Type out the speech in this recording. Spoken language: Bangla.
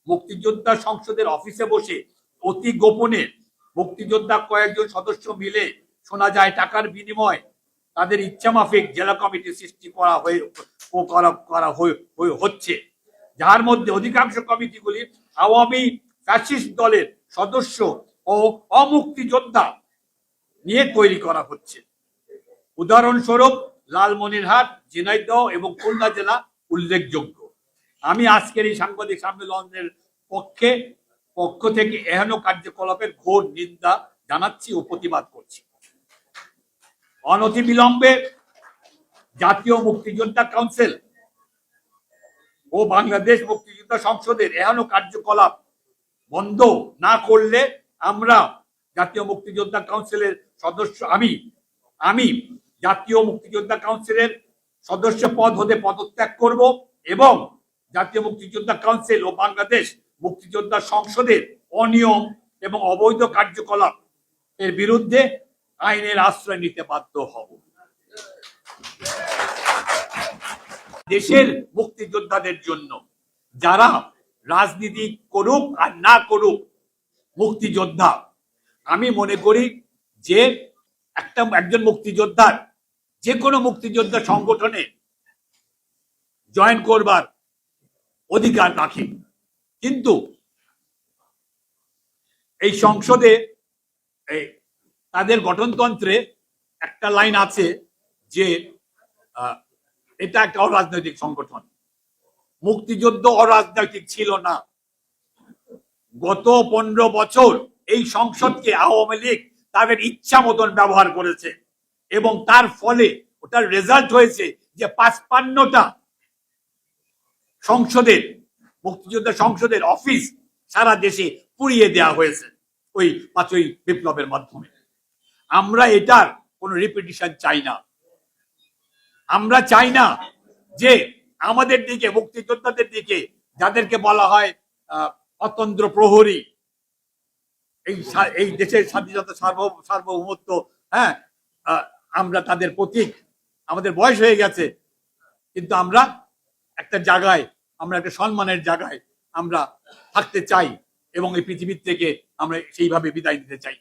মুক্তিযোদ্ধা সংসদের অফিসে বসে অতি গোপনে মুক্তিযোদ্ধা কয়েকজন সদস্য মিলে শোনা যায় টাকার বিনিময় তাদের ইচ্ছা মাফিক জেলা কমিটি সৃষ্টি করা হচ্ছে, যার মধ্যে অধিকাংশ কমিটিগুলি আওয়ামী ফ্যাসিস্ট দলের সদস্য ও অমুক্তিযোদ্ধা নিয়ে তৈরি করা হচ্ছে। উদাহরণস্বরূপ লালমনিরহাট, ঝিনাইদহ এবং খুলনা জেলা উল্লেখযোগ্য। আমি আজকের এই সাংবাদিক সম্মেলনের পক্ষ থেকে এহেন কার্যকলাপের ঘোর নিন্দা জানাচ্ছি ও প্রতিবাদ করছি। অনতিবিলম্বে জাতীয় মুক্তিযোদ্ধা কাউন্সিল ও বাংলাদেশ মুক্তিযোদ্ধা সংসদের এহেন কার্যকলাপ বন্ধ না করলে আমরা জাতীয় মুক্তিযোদ্ধা কাউন্সিলের সদস্য আমি জাতীয় মুক্তিযোদ্ধা কাউন্সিলের সদস্য পদ হতে পদত্যাগ করব এবং জাতীয় মুক্তিযোদ্ধা কাউন্সিল ও বাংলাদেশ মুক্তিযোদ্ধা সংসদের অনিয়ম এবং অবৈধ কার্যকলাপ এর বিরুদ্ধে আইনের আশ্রয় নিতে বাধ্য হব। দেশের মুক্তিযোদ্ধাদের জন্য যারা রাজনীতি করুক আর না করুক মুক্তিযোদ্ধা, আমি মনে করি যে একজন মুক্তিযোদ্ধার যে কোনো মুক্তিযোদ্ধা সংগঠনে জয়েন করবার অধিকার রাখে। কিন্তু এই সংসদে তাদের গঠনতন্ত্রে একটা লাইন আছে যে এটা একটা অরাজনৈতিক সংগঠন। মুক্তিযুদ্ধ অরাজনৈতিক ছিল না। গত 15 বছর এই সংসদকে আওয়ামী লীগ তাদের ইচ্ছা মতন ব্যবহার করেছে এবং তার ফলে ওটার রেজাল্ট হয়েছে যে 55টা সংসদের মুক্তিযোদ্ধা সংসদের অফিস সারা দেশে পুড়িয়ে দেওয়া হয়েছে ওই 5ই বিপ্লবের মাধ্যমে। আমরা এটার কোনো রিপিটিশন চাই না। আমরা চাই না যে আমাদের দিকে মুক্তিযোদ্ধাদের দিকে যাদেরকে বলা হয় অতন্ত্র প্রহরী, এই দেশের স্বাধীনতা সার্বভৌমত্ব, হ্যাঁ, আমরা তাদের প্রতীক। আমাদের বয়স হয়ে গেছে কিন্তু আমরা একটা জায়গায়, আমরা একটা সম্মানের জায়গায় আমরা থাকতে চাই এবং এই পৃথিবীর থেকে আমরা সেইভাবে বিদায় নিতে চাই।